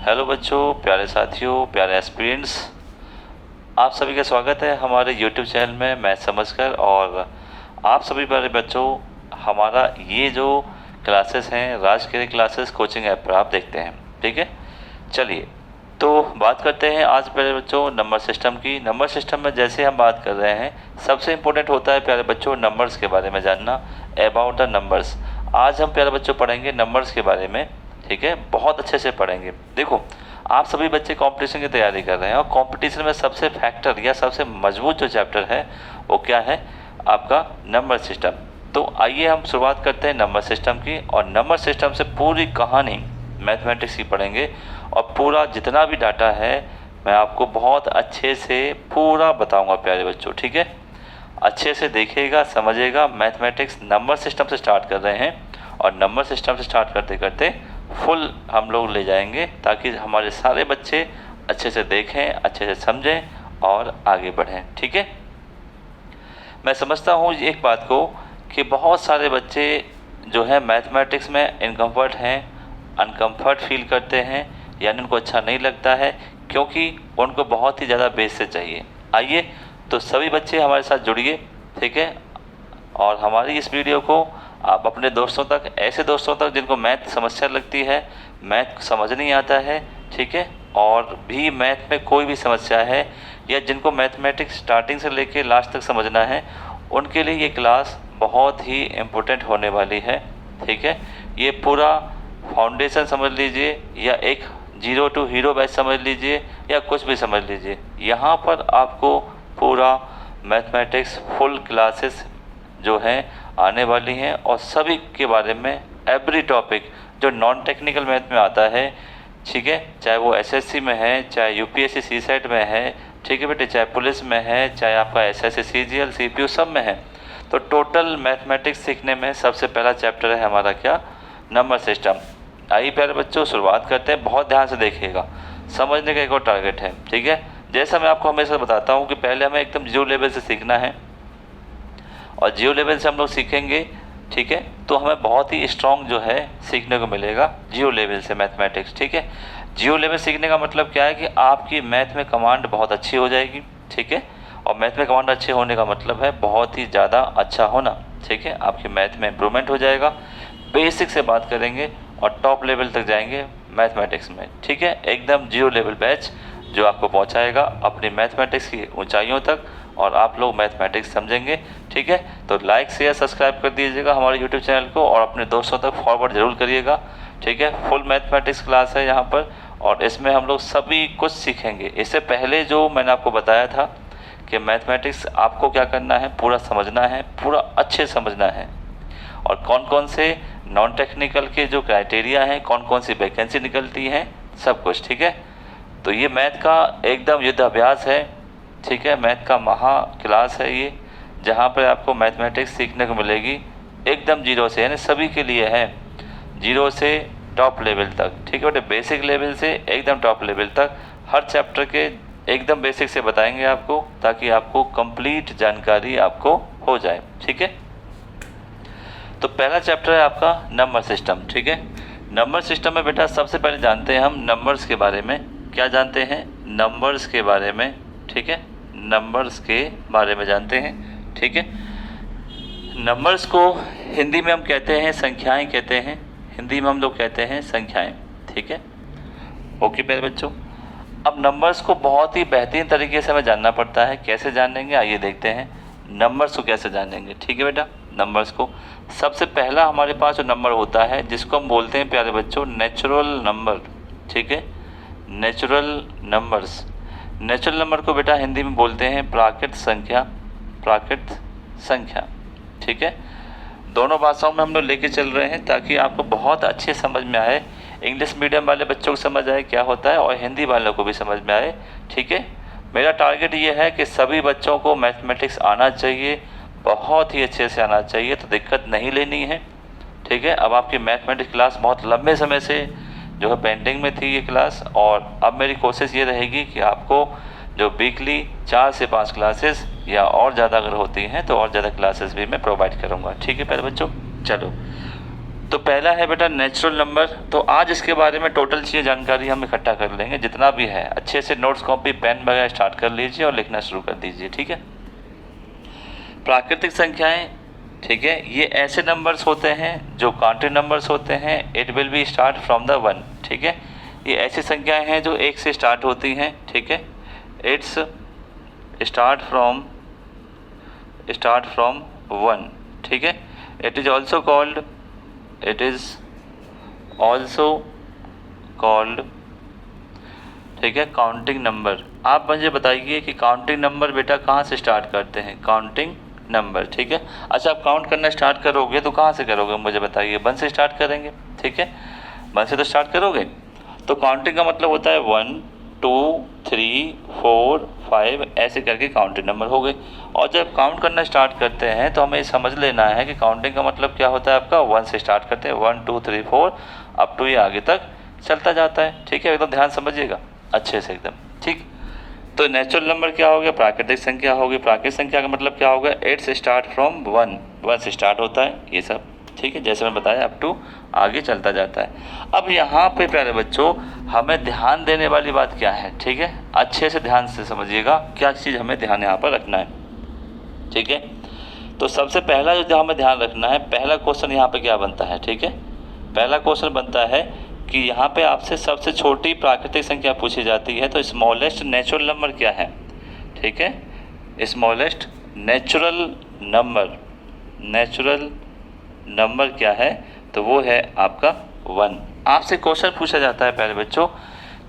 Hello बच्चों, प्यारे साथियों, प्यारे एस्पिरेंट्स, आप सभी का स्वागत है हमारे यूट्यूब चैनल में मैथ समझकर। और आप सभी प्यारे बच्चों, हमारा ये जो क्लासेस हैं राजगिरी क्लासेस कोचिंग ऐप पर आप देखते हैं। ठीक है, चलिए तो बात करते हैं आज प्यारे बच्चों नंबर सिस्टम की। नंबर सिस्टम में जैसे हम बात कर रहे हैं, सबसे इम्पोर्टेंट होता है प्यारे बच्चों नंबर्स के बारे में जानना, अबाउट द नंबर्स। आज हम प्यारे बच्चों पढ़ेंगे नंबर्स के बारे में। ठीक है, बहुत अच्छे से पढ़ेंगे। देखो, आप सभी बच्चे कंपटीशन की तैयारी कर रहे हैं और कंपटीशन में सबसे फैक्टर या सबसे मजबूत जो चैप्टर है वो क्या है? आपका नंबर सिस्टम। तो आइए हम शुरुआत करते हैं नंबर सिस्टम की, और नंबर सिस्टम से पूरी कहानी मैथमेटिक्स की पढ़ेंगे और पूरा जितना भी डाटा है मैं आपको बहुत अच्छे से पूरा बताऊंगा प्यारे बच्चों। ठीक है, अच्छे से देखिएगा, समझिएगा। मैथमेटिक्स नंबर सिस्टम से स्टार्ट कर रहे हैं और नंबर सिस्टम से स्टार्ट करते करते फुल हम लोग ले जाएंगे, ताकि हमारे सारे बच्चे अच्छे से देखें, अच्छे से समझें और आगे बढ़ें। ठीक है, मैं समझता हूँ एक बात को कि बहुत सारे बच्चे जो है मैथमेटिक्स में इनकम्फर्ट हैं, अनकम्फर्ट फील करते हैं, यानी उनको अच्छा नहीं लगता है, क्योंकि उनको बहुत ही ज़्यादा बेस से चाहिए। आइए तो सभी बच्चे हमारे साथ जुड़िए। ठीक है, और हमारी इस वीडियो को आप अपने दोस्तों तक, ऐसे दोस्तों तक जिनको मैथ समस्या लगती है, मैथ समझ नहीं आता है, ठीक है, और भी मैथ में कोई भी समस्या है, या जिनको मैथमेटिक्स स्टार्टिंग से लेके लास्ट तक समझना है, उनके लिए ये क्लास बहुत ही इम्पोर्टेंट होने वाली है। ठीक है, ये पूरा फाउंडेशन समझ लीजिए, या एक 0 to हीरो बैच समझ लीजिए, या कुछ भी समझ लीजिए। यहाँ पर आपको पूरा मैथमेटिक्स फुल क्लासेस जो हैं आने वाली हैं, और सभी के बारे में एवरी टॉपिक जो नॉन टेक्निकल मैथ में आता है, ठीक है, चाहे वो एसएससी में है, चाहे यूपीएससी सीसेट में है, ठीक है बेटे, चाहे पुलिस में है, चाहे आपका एसएससी सीजीएल सीपीयू सब में है। तो टोटल मैथमेटिक्स सीखने में सबसे पहला चैप्टर है हमारा क्या? Number system. आइए प्यारे बच्चों शुरुआत करते हैं। बहुत ध्यान से देखिएगा, समझने का एक और टारगेट है। ठीक है, जैसा मैं आपको हमेशा बताता हूँ कि पहले हमें एकदम जीरो लेवल से सीखना है, और जियो लेवल से हम लोग सीखेंगे, ठीक है, तो हमें बहुत ही स्ट्रॉन्ग जो है सीखने को मिलेगा जियो लेवल से मैथमेटिक्स। ठीक है, जियो लेवल सीखने का मतलब क्या है कि आपकी मैथ में कमांड बहुत अच्छी हो जाएगी। ठीक है, और मैथ में कमांड अच्छे होने का मतलब है बहुत ही ज़्यादा अच्छा होना। ठीक है, आपकी मैथ में इम्प्रूवमेंट हो जाएगा। बेसिक से बात करेंगे और टॉप लेवल तक जाएंगे मैथमेटिक्स में। ठीक है, एकदम जियो लेवल बैच जो आपको पहुँचाएगा अपनी मैथमेटिक्स की ऊँचाइयों तक, और आप लोग मैथमेटिक्स समझेंगे। ठीक है, तो लाइक शेयर सब्सक्राइब कर दीजिएगा हमारे यूट्यूब चैनल को, और अपने दोस्तों तक फॉरवर्ड ज़रूर करिएगा। ठीक है, फुल मैथमेटिक्स क्लास है यहाँ पर, और इसमें हम लोग सभी कुछ सीखेंगे। इससे पहले जो मैंने आपको बताया था कि मैथमेटिक्स आपको क्या करना है, पूरा समझना है, पूरा अच्छे समझना है, और कौन कौन से नॉन टेक्निकल के जो क्राइटेरिया हैं, कौन कौन सी वैकेंसी निकलती हैं, सब कुछ। ठीक है, तो ये मैथ का एकदम युद्ध अभ्यास है। ठीक है, मैथ का महा क्लास है ये, जहाँ पर आपको मैथमेटिक्स सीखने को मिलेगी एकदम जीरो से, यानी सभी के लिए है, जीरो से टॉप लेवल तक। ठीक है बेटे, बेसिक लेवल से एकदम टॉप लेवल तक हर चैप्टर के एकदम बेसिक से बताएंगे आपको, ताकि आपको कंप्लीट जानकारी आपको हो जाए। ठीक है, तो पहला चैप्टर है आपका नंबर सिस्टम। ठीक है, नंबर सिस्टम में बेटा सबसे पहले जानते हैं हम नंबर्स के बारे में। क्या जानते हैं? नंबर्स के बारे में। ठीक है, नंबर्स के बारे में जानते हैं। ठीक है, नंबर्स को हिंदी में हम कहते हैं संख्याएं कहते हैं, हिंदी में हम लोग कहते हैं संख्याएं। ठीक है, ओके प्यारे बच्चों, अब नंबर्स को बहुत ही बेहतरीन तरीके से हमें जानना पड़ता है। कैसे जानेंगे आइए देखते हैं नंबर्स को कैसे जानेंगे। ठीक है बेटा, नंबर्स को सबसे पहला हमारे पास जो नंबर होता है, जिसको हम बोलते हैं प्यारे बच्चों नेचुरल नंबर। ठीक है, नेचुरल नंबर्स। नेचुरल नंबर को बेटा हिंदी में बोलते हैं प्राकृत संख्या, प्राकृत संख्या। ठीक है, दोनों भाषाओं में हम लोग लेके चल रहे हैं ताकि आपको बहुत अच्छे समझ में आए। इंग्लिश मीडियम वाले बच्चों को समझ आए क्या होता है, और हिंदी वालों को भी समझ में आए। ठीक है, मेरा टारगेट ये है कि सभी बच्चों को मैथमेटिक्स आना चाहिए, बहुत ही अच्छे से आना चाहिए, तो दिक्कत नहीं लेनी है। ठीक है, अब आपकी मैथमेटिक्स क्लास बहुत लंबे समय से जो है पेंडिंग में थी ये क्लास, और अब मेरी कोशिश ये रहेगी कि आपको जो वीकली 4 से 5 क्लासेस या और ज़्यादा अगर होती हैं तो और ज़्यादा क्लासेस भी मैं प्रोवाइड करूँगा। ठीक है प्यारे बच्चों, चलो तो पहला है बेटा नेचुरल नंबर। तो आज इसके बारे में टोटल चीज़ें जानकारी हम इकट्ठा कर लेंगे, जितना भी है अच्छे से नोट्स कॉपी पेन वगैरह स्टार्ट कर लीजिए और लिखना शुरू कर दीजिए, ठीक है। प्राकृतिक संख्याएं, ठीक है, ये ऐसे नंबर्स होते हैं जो काउंटिंग नंबर्स होते हैं। It will be start from the 1, ठीक है। ये ऐसी संख्याएं हैं जो 1 से स्टार्ट होती हैं, ठीक है। इट्स स्टार्ट फ्रॉम 1, ठीक है। इट इज़ ऑल्सो कॉल्ड, ठीक है, काउंटिंग नंबर। आप मुझे बताइए कि काउंटिंग नंबर बेटा कहाँ से स्टार्ट करते हैं? काउंटिंग नंबर, ठीक है। अच्छा, आप काउंट करना स्टार्ट करोगे तो कहाँ से करोगे मुझे बताइए? 1 से स्टार्ट करेंगे, ठीक है। 1 से तो स्टार्ट करोगे। तो काउंटिंग का मतलब होता है 1 2 3 4 5 ऐसे करके काउंटिंग नंबर हो गए। और जब काउंट करना स्टार्ट करते हैं तो हमें समझ लेना है कि काउंटिंग का मतलब क्या होता है आपका। 1 से स्टार्ट करते हैं, 1 2 3 4 अप टू ये आगे तक चलता जाता है, ठीक है। एकदम ध्यान समझिएगा अच्छे से एकदम, ठीक। तो नेचुरल नंबर क्या हो गया? प्राकृतिक संख्या होगी। प्राकृतिक संख्या का मतलब क्या होगा? 8 से स्टार्ट फ्रॉम 1 से स्टार्ट होता है ये सब, ठीक है, जैसे मैं बताया अप टू आगे चलता जाता है। अब यहाँ पे प्यारे बच्चों हमें ध्यान देने वाली बात क्या है, ठीक है, अच्छे से ध्यान से समझिएगा क्या चीज़ हमें ध्यान यहाँ पर रखना है, ठीक है। तो सबसे पहला जो हमें ध्यान रखना है, पहला क्वेश्चन यहाँ पे क्या बनता है, ठीक है। पहला क्वेश्चन बनता है कि यहाँ पे आपसे सबसे छोटी प्राकृतिक संख्या पूछी जाती है। तो स्मॉलेस्ट नेचुरल नंबर क्या है, ठीक है। स्मॉलेस्ट नेचुरल नंबर क्या है? तो वो है आपका 1। आपसे क्वेश्चन पूछा जाता है पहले बच्चों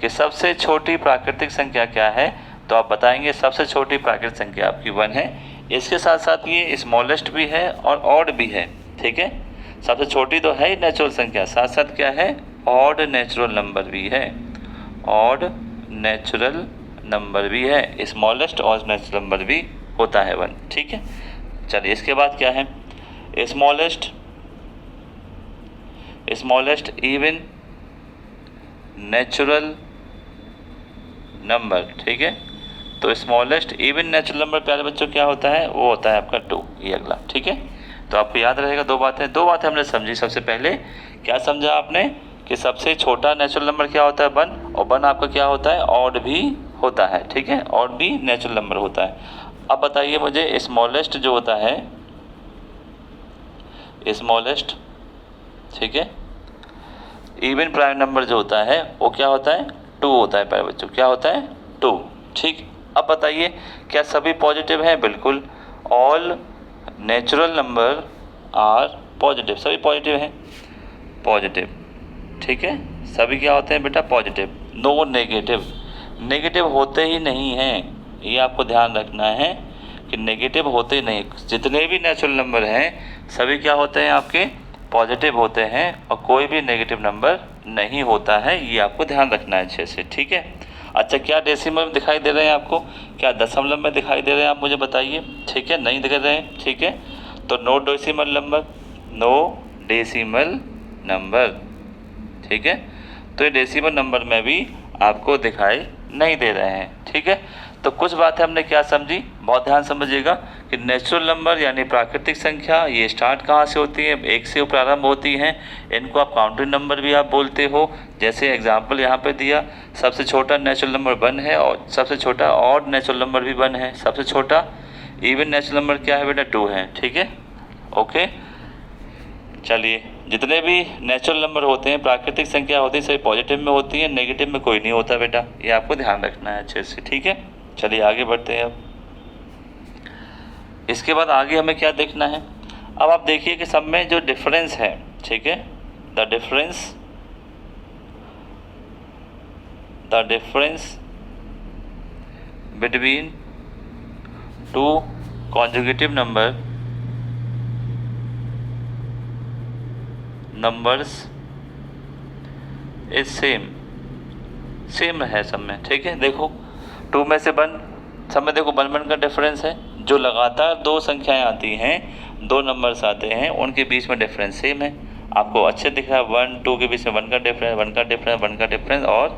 कि सबसे छोटी प्राकृतिक संख्या क्या है, तो आप बताएंगे सबसे छोटी प्राकृतिक संख्या आपकी 1 है। इसके साथ साथ ये स्मॉलेस्ट भी है और ऑड भी है, ठीक है। सबसे छोटी तो है ही नेचुरल संख्या, साथ साथ क्या है? ऑड नेचुरल नंबर भी है, ऑड नेचुरल नंबर भी है। स्मॉलेस्ट ऑड नेचुरल नंबर भी होता है 1, ठीक है। चलिए इसके बाद क्या है? स्मॉलेस्ट इवन नेचुरल नंबर, ठीक है। तो स्मॉलेस्ट इवन नेचुरल नंबर प्यारे बच्चों क्या होता है? वो होता है आपका 2, ये अगला, ठीक है। तो आपको याद रहेगा दो बातें हमने समझी। सबसे पहले क्या समझा आपने कि सबसे छोटा नेचुरल नंबर क्या होता है? 1, और 1 आपका क्या होता है? ऑड भी होता है, ठीक है, ऑड भी नेचुरल नंबर होता है। अब बताइए मुझे स्मॉलेस्ट जो होता है, स्मॉलेस्ट, ठीक है, इवन प्राइम नंबर जो होता है वो क्या होता है? 2 होता है प्यारे बच्चों, क्या होता है? 2, ठीक। अब बताइए क्या सभी पॉजिटिव हैं? बिल्कुल, all natural number are positive, सभी पॉजिटिव हैं, पॉजिटिव, ठीक है। सभी क्या होते हैं बेटा? पॉजिटिव। नो नेगेटिव होते ही नहीं हैं, ये आपको ध्यान रखना है कि नेगेटिव होते ही नहीं। जितने भी नेचुरल नंबर हैं सभी क्या होते हैं? आपके पॉजिटिव होते हैं और कोई भी नेगेटिव नंबर नहीं होता है, ये आपको ध्यान रखना है अच्छे से, ठीक है। अच्छा, क्या डेसिमल में दिखाई दे रहे हैं आपको? क्या दशमलव में दिखाई दे रहे हैं? आप मुझे बताइए, ठीक है, नहीं दिख रहे हैं, ठीक है। तो नो डेसिमल नंबर, ठीक है। तो ये डेसिमल नंबर में भी आपको दिखाई नहीं दे रहे हैं, ठीक है। तो कुछ बातें हमने क्या समझी, बहुत ध्यान समझिएगा कि नेचुरल नंबर यानी प्राकृतिक संख्या ये स्टार्ट कहाँ से होती है? 1 से प्रारंभ होती हैं। इनको आप काउंटिंग नंबर भी आप बोलते हो। जैसे एग्जांपल यहाँ पे दिया, सबसे छोटा नेचुरल नंबर 1 है और सबसे छोटा ऑड नेचुरल नंबर भी 1 है। सबसे छोटा इवन नेचुरल नंबर क्या है बेटा? 2 है, ठीक है, ओके। चलिए, जितने भी नेचुरल नंबर होते हैं, प्राकृतिक संख्या होती है, सभी पॉजिटिव में होती है, नेगेटिव में कोई नहीं होता बेटा, ये आपको ध्यान रखना है अच्छे से, ठीक है। चलिए आगे बढ़ते हैं। अब इसके बाद आगे हमें क्या देखना है? अब आप देखिए कि सब में जो डिफरेंस है, ठीक है, the difference between 2 conjugative numbers is same है सब में, ठीक है। देखो 2 में से 1 सब में देखो 1 का डिफरेंस है। जो लगातार 2 संख्याएं आती हैं, 2 नंबर्स आते हैं, उनके बीच में डिफरेंस सेम है। आपको अच्छे दिख रहा है 1 2 के बीच में 1 का डिफरेंस, 1 का डिफरेंस, 1 का डिफरेंस और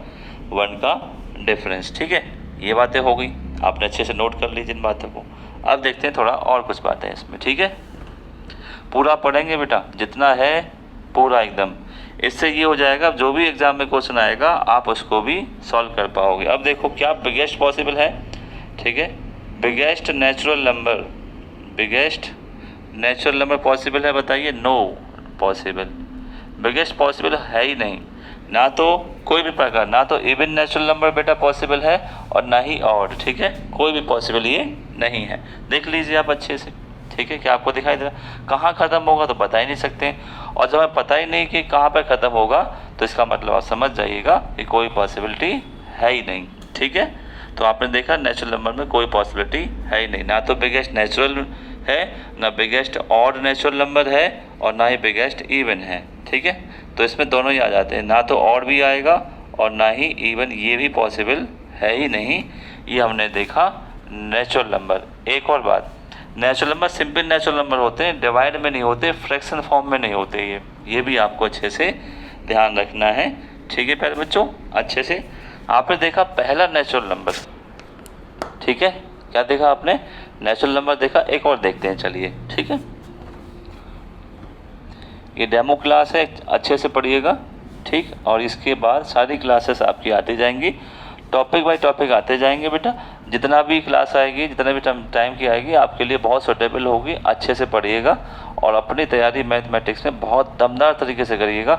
1 का डिफरेंस, ठीक है। ये बातें हो गई, आपने अच्छे से नोट कर ली जिन बातों को। अब देखते हैं थोड़ा और कुछ बातें इसमें, ठीक है। पूरा पढ़ेंगे बेटा, जितना है पूरा एकदम। इससे ये हो जाएगा जो भी एग्ज़ाम में क्वेश्चन आएगा आप उसको भी सॉल्व कर पाओगे। अब देखो क्या बिगेस्ट पॉसिबल है, ठीक है, बिगेस्ट नेचुरल नंबर पॉसिबल है, बताइए। नो पॉसिबल, बिगेस्ट पॉसिबल है ही नहीं। ना तो कोई भी प्रकार, ना तो इवन नेचुरल नंबर बेटा पॉसिबल है और ना ही ऑड, ठीक है, कोई भी पॉसिबल ये नहीं है। देख लीजिए आप अच्छे से, ठीक है, क्या आपको दिखाई दे रहा, कहाँ ख़त्म होगा तो बता ही नहीं सकते। और जब हमें पता ही नहीं कि कहाँ पर ख़त्म होगा तो इसका मतलब आप समझ जाइएगा कि कोई पॉसिबिलिटी है ही नहीं, ठीक है। तो आपने देखा नेचुरल नंबर में कोई पॉसिबिलिटी है ही नहीं, ना तो बिगेस्ट नेचुरल है, ना बिगेस्ट ऑड नेचुरल नंबर है और ना ही बिगेस्ट इवन है, ठीक है। तो इसमें दोनों ही आ जाते हैं, ना तो ऑड भी आएगा और ना ही इवन, ये भी पॉसिबल है ही नहीं। ये हमने देखा नेचुरल नंबर। एक और बात, natural number simple natural number होते हैं, डिवाइड में नहीं होते, फ्रैक्शन फॉर्म में नहीं होते। ये भी आपको अच्छे से ध्यान रखना है, ठीक है प्यारे बच्चों। अच्छे से आपने देखा पहला नेचुरल नंबर, ठीक है, क्या देखा आपने, नेचुरल नंबर देखा। एक और देखते हैं, चलिए, ठीक है। ये डेमो क्लास है, अच्छे से पढ़िएगा, ठीक। और इसके बाद सारी क्लासेस आपकी आती जाएंगी, टॉपिक बाय टॉपिक आते जाएंगे बेटा। जितना भी क्लास आएगी, जितना भी टाइम की आएगी आपके लिए बहुत सूटेबल होगी। अच्छे से पढ़िएगा और अपनी तैयारी मैथमेटिक्स में बहुत दमदार तरीके से करिएगा,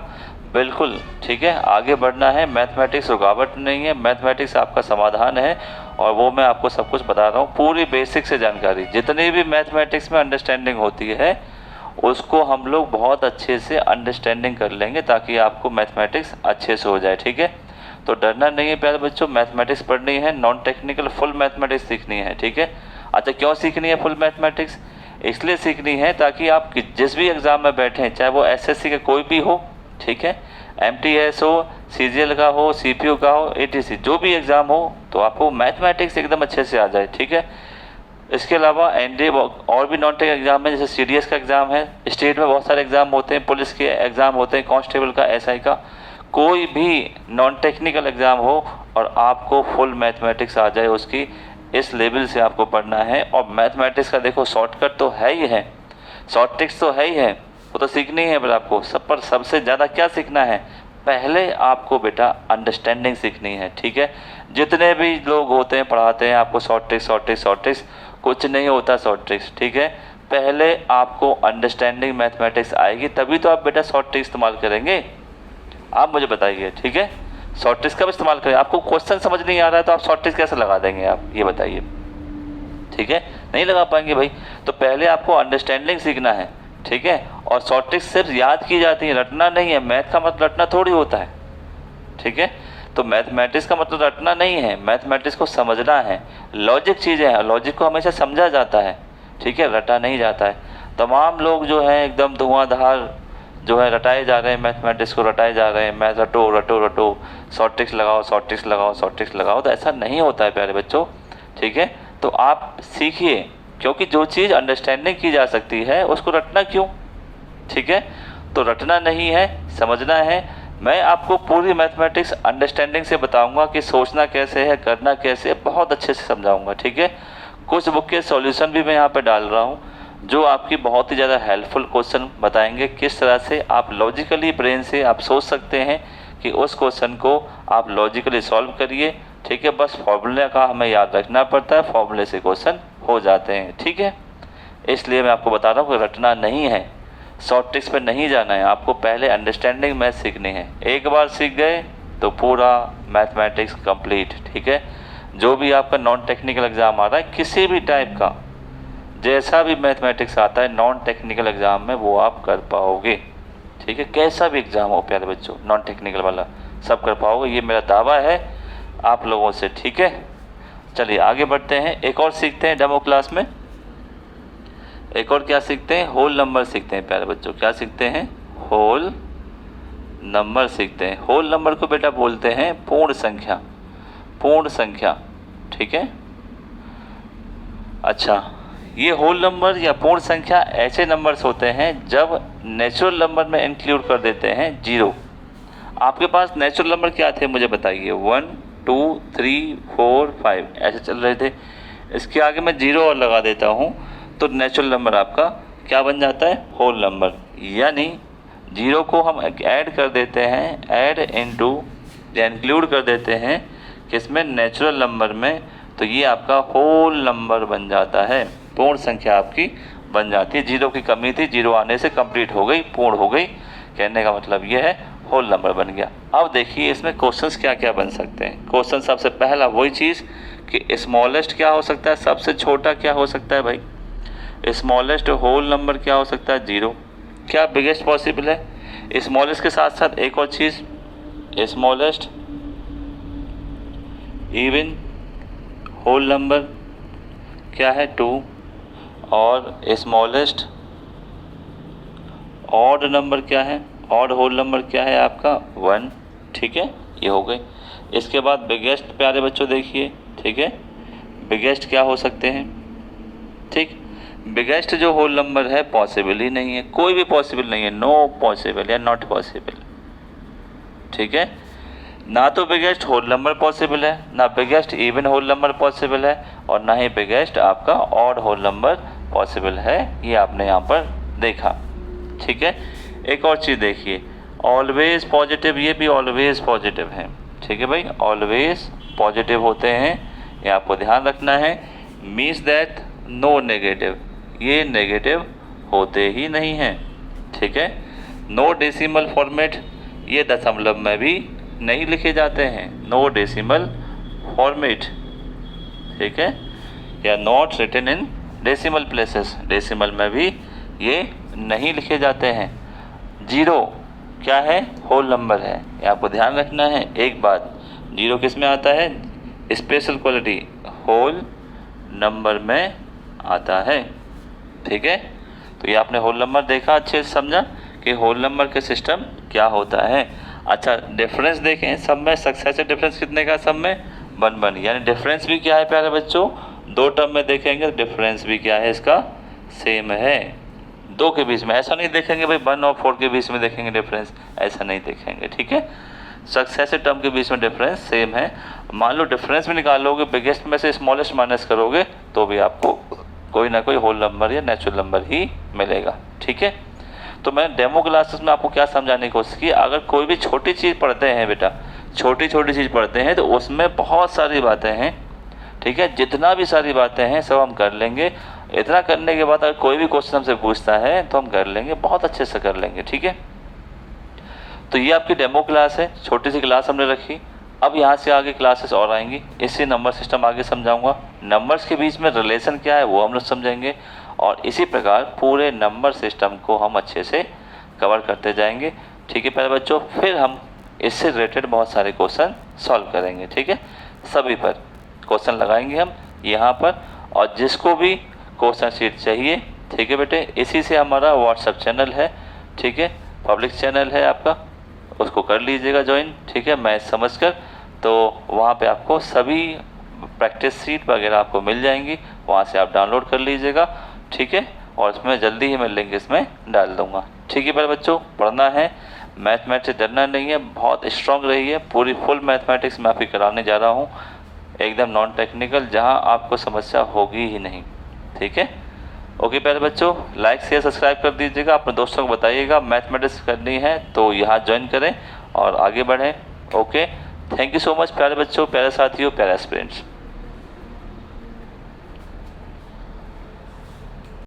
बिल्कुल, ठीक है। आगे बढ़ना है, मैथमेटिक्स रुकावट नहीं है, मैथमेटिक्स आपका समाधान है। और वो मैं आपको सब कुछ बता रहा हूँ, पूरी बेसिक से जानकारी, जितनी भी मैथमेटिक्स में अंडरस्टैंडिंग होती है उसको हम लोग बहुत अच्छे से अंडरस्टैंडिंग कर लेंगे ताकि आपको मैथमेटिक्स अच्छे से हो जाए, ठीक है। तो डरना नहीं है प्यारे बच्चों, मैथमेटिक्स पढ़नी है, नॉन टेक्निकल फुल मैथमेटिक्स सीखनी है, ठीक है। अच्छा, क्यों सीखनी है फुल मैथमेटिक्स, इसलिए सीखनी है ताकि आप जिस भी एग्ज़ाम में बैठें, चाहे वो एसएससी का कोई भी हो, ठीक है, एमटीएस हो, सीजीएल का हो, सीपीयू का हो, एटीसी, जो भी एग्ज़ाम हो, तो आपको मैथमेटिक्स एकदम अच्छे से आ जाए, ठीक है। इसके अलावा एनडीए और भी नॉन टेक एग्ज़ाम है, जैसे सीडीएस का एग्ज़ाम है, स्टेट में बहुत सारे एग्ज़ाम होते हैं, पुलिस के एग्ज़ाम होते हैं, कांस्टेबल का, एसआई का, कोई भी नॉन टेक्निकल एग्ज़ाम हो और आपको फुल मैथमेटिक्स आ जाए उसकी, इस लेवल से आपको पढ़ना है। और मैथमेटिक्स का देखो शॉर्टकट तो है ही है, शॉर्ट ट्रिक्स तो है ही है, वो तो सीखनी है। पर आपको सब पर सबसे ज़्यादा क्या सीखना है, पहले आपको बेटा अंडरस्टैंडिंग सीखनी है, ठीक है। जितने भी लोग होते हैं पढ़ाते हैं आपको शॉर्ट ट्रिक्स, कुछ नहीं होता शॉर्ट ट्रिक्स, ठीक है। पहले आपको अंडरस्टैंडिंग मैथमेटिक्स आएगी तभी तो आप बेटा शॉर्ट ट्रिक्स इस्तेमाल करेंगे। आप मुझे बताइए, ठीक है, शॉर्ट ट्रिक्स कब इस्तेमाल करें, आपको क्वेश्चन समझ नहीं आ रहा है तो आप शॉर्ट ट्रिक्स कैसे लगा देंगे, आप ये बताइए, ठीक है, नहीं लगा पाएंगे भाई। तो पहले आपको अंडरस्टैंडिंग सीखना है, ठीक है। और शॉर्ट ट्रिक्स सिर्फ याद की जाती है, रटना नहीं है। मैथ का मतलब रटना थोड़ी होता है, ठीक है। तो मैथमेटिक्स का मतलब रटना नहीं है, मैथमेटिक्स को समझना है, लॉजिक चीज़ें हैं, लॉजिक को हमेशा समझा जाता है, ठीक है, रटा नहीं जाता है। तमाम लोग जो हैं एकदम धुआंधार जो है रटाए जा रहे हैं, मैथमेटिक्स को रटाए जा रहे हैं, मैथ रटो रटो रटो, शॉर्ट ट्रिक्स लगाओ, शॉर्ट ट्रिक्स लगाओ, शॉर्ट ट्रिक्स लगाओ, तो ऐसा नहीं होता है प्यारे बच्चों, ठीक है। तो आप सीखिए, क्योंकि जो चीज़ अंडरस्टैंडिंग की जा सकती है उसको रटना क्यों, ठीक है। तो रटना नहीं है, समझना है। मैं आपको पूरी मैथमेटिक्स अंडरस्टैंडिंग से बताऊंगा कि सोचना कैसे है, करना कैसे है, बहुत अच्छे से समझाऊंगा, ठीक है। कुछ बुक के सॉल्यूशन भी मैं यहाँ पे डाल रहा हूँ जो आपकी बहुत ही ज़्यादा हेल्पफुल क्वेश्चन बताएंगे, किस तरह से आप लॉजिकली ब्रेन से आप सोच सकते हैं कि उस क्वेश्चन को आप लॉजिकली सॉल्व करिए, ठीक है। बस फॉर्मूले का हमें याद रखना पड़ता है, फॉर्मूले से क्वेश्चन हो जाते हैं, ठीक है। इसलिए मैं आपको बता रहा हूँ कि रटना नहीं है, शॉर्ट ट्रिक्स पे नहीं जाना है, आपको पहले अंडरस्टैंडिंग मैथ सीखनी है। एक बार सीख गए तो पूरा मैथमेटिक्स कंप्लीट, ठीक है। जो भी आपका नॉन टेक्निकल एग्ज़ाम आ रहा है, किसी भी टाइप का जैसा भी मैथमेटिक्स आता है नॉन टेक्निकल एग्ज़ाम में वो आप कर पाओगे, ठीक है। कैसा भी एग्ज़ाम हो प्यारे बच्चों, नॉन टेक्निकल वाला सब कर पाओगे, ये मेरा दावा है आप लोगों से, ठीक है। चलिए आगे बढ़ते हैं, एक और सीखते हैं डेमो क्लास में। एक और क्या सीखते हैं, होल नंबर सीखते हैं प्यारे बच्चों। क्या सीखते हैं, होल नंबर सीखते हैं। होल नंबर को बेटा बोलते हैं पूर्ण संख्या, पूर्ण संख्या, ठीक है। अच्छा, ये होल नंबर या पूर्ण संख्या ऐसे नंबर्स होते हैं जब नेचुरल नंबर में इंक्लूड कर देते हैं जीरो। आपके पास नेचुरल नंबर क्या थे मुझे बताइए, 1 2 3 4 5 ऐसे चल रहे थे। इसके आगे मैं जीरो और लगा देता हूँ तो नेचुरल नंबर आपका क्या बन जाता है, होल नंबर। यानी जीरो को हम ऐड कर देते हैं, ऐड इनटू या इंक्लूड कर देते हैं किसमें, नेचुरल नंबर में, तो ये आपका होल नंबर बन जाता है, पूर्ण संख्या आपकी बन जाती है। जीरो की कमी थी, जीरो आने से कंप्लीट हो गई, पूर्ण हो गई, कहने का मतलब ये है होल नंबर बन गया। अब देखिए इसमें क्वेश्चंस क्या क्या बन सकते हैं। क्वेश्चन सबसे पहला वही चीज़ कि स्मॉलेस्ट क्या हो सकता है, सबसे छोटा क्या हो सकता है भाई, स्मॉलेस्ट होल नंबर क्या हो सकता है, जीरो। क्या बिगेस्ट पॉसिबल है। स्मॉलेस्ट के साथ साथ एक और चीज़, स्मॉलेस्ट इवन होल नंबर क्या है, 2, और स्मॉलेस्ट ऑड नंबर क्या है, ऑड होल नंबर क्या है आपका, 1। ठीक है, ये हो गई। इसके बाद बिगेस्ट प्यारे बच्चों देखिए, ठीक है, बिगेस्ट क्या हो सकते हैं, ठीक, बिगेस्ट जो होल नंबर है पॉसिबल ही नहीं है, कोई भी पॉसिबल नहीं है, नो पॉसिबल या नॉट पॉसिबल। ठीक है, ना तो बिगेस्ट होल नंबर पॉसिबल है, ना biggest even whole number possible है, और ना ही बिगेस्ट आपका ऑड होल नंबर पॉसिबल है। ये आपने यहाँ पर देखा। ठीक है, एक और चीज़ देखिए, ऑलवेज पॉजिटिव, ये भी ऑलवेज पॉजिटिव है। ठीक है भाई, ऑलवेज पॉजिटिव होते हैं, ये आपको ध्यान रखना है। मीन्स दैट नो नेगेटिव, ये नेगेटिव होते ही नहीं हैं। ठीक है, नो डेसिमल फॉर्मेट, ये दशमलव में भी नहीं लिखे जाते हैं, नो डेसिमल फॉर्मेट। ठीक है, या not written in decimal places, decimal में भी ये नहीं लिखे जाते हैं। जीरो क्या है, होल नंबर है, ये आपको ध्यान रखना है। एक बात, जीरो किस में आता है, स्पेशल क्वालिटी होल नंबर में आता है। ठीक है, तो ये आपने होल नंबर देखा, अच्छे से समझा कि होल नंबर के सिस्टम क्या होता है। अच्छा, डिफरेंस देखें सब में, सक्सेसिव डिफरेंस कितने का, सब में 1 यानी डिफरेंस भी क्या है प्यारे बच्चों, 2 टर्म में देखेंगे तो डिफरेंस भी क्या है इसका, सेम है। 2 के बीच में ऐसा नहीं देखेंगे भाई 1 और 4 के बीच में देखेंगे डिफरेंस, ऐसा नहीं देखेंगे। ठीक है, सक्सेसिव टर्म के बीच में डिफरेंस सेम है। मान लो डिफरेंस भी निकालोगे, बिगेस्ट में से स्मॉलेस्ट माइनस करोगे तो भी आपको कोई ना कोई होल नंबर या नेचुरल नंबर ही मिलेगा। ठीक है, तो मैंने डेमो क्लासेस में आपको क्या समझाने की कोशिश की, अगर कोई भी छोटी चीज़ पढ़ते हैं बेटा, छोटी छोटी चीज़ पढ़ते हैं तो उसमें बहुत सारी बातें हैं। ठीक है, जितना भी सारी बातें हैं सब हम कर लेंगे। इतना करने के बाद अगर कोई भी क्वेश्चन हमसे पूछता है तो हम कर लेंगे, बहुत अच्छे से कर लेंगे। ठीक है, तो ये आपकी डेमो क्लास है, छोटी सी क्लास हमने रखी। अब यहाँ से आगे क्लासेस और आएंगी, इससे नंबर सिस्टम आगे समझाऊंगा, नंबर्स के बीच में रिलेशन क्या है वो हम लोग समझेंगे, और इसी प्रकार पूरे नंबर सिस्टम को हम अच्छे से कवर करते जाएंगे। ठीक है प्यारे बच्चों, फिर हम इससे रिलेटेड बहुत सारे क्वेश्चन सॉल्व करेंगे। ठीक है, सभी पर क्वेश्चन लगाएंगे हम यहाँ पर, और जिसको भी क्वेश्चन शीट चाहिए, ठीक है बेटे, इसी से हमारा व्हाट्सएप चैनल है, ठीक है, पब्लिक चैनल है आपका, उसको कर लीजिएगा ज्वाइन। ठीक है, मैथ समझकर, तो वहाँ पे आपको सभी प्रैक्टिस शीट वगैरह आपको मिल जाएंगी, वहाँ से आप डाउनलोड कर लीजिएगा। ठीक है, और इसमें जल्दी ही मैं लिंक इसमें डाल दूँगा। ठीक है प्यारे बच्चों, पढ़ना है, मैथमेटिक्स से डरना नहीं है, बहुत स्ट्रॉन्ग रही है, पूरी फुल मैथमेटिक्स मैं आपकी कराने जा रहा हूँ, एकदम नॉन टेक्निकल, जहाँ आपको समस्या होगी ही नहीं। ठीक है, ओके प्यारे बच्चों, लाइक शेयर सब्सक्राइब कर दीजिएगा, अपने दोस्तों को बताइएगा मैथमेटिक्स करनी है तो यहाँ ज्वाइन करें और आगे बढ़ें। Okay, thank you so much प्यारे बच्चों, प्यारे साथियों, प्यारे एस्पिरेंट्स।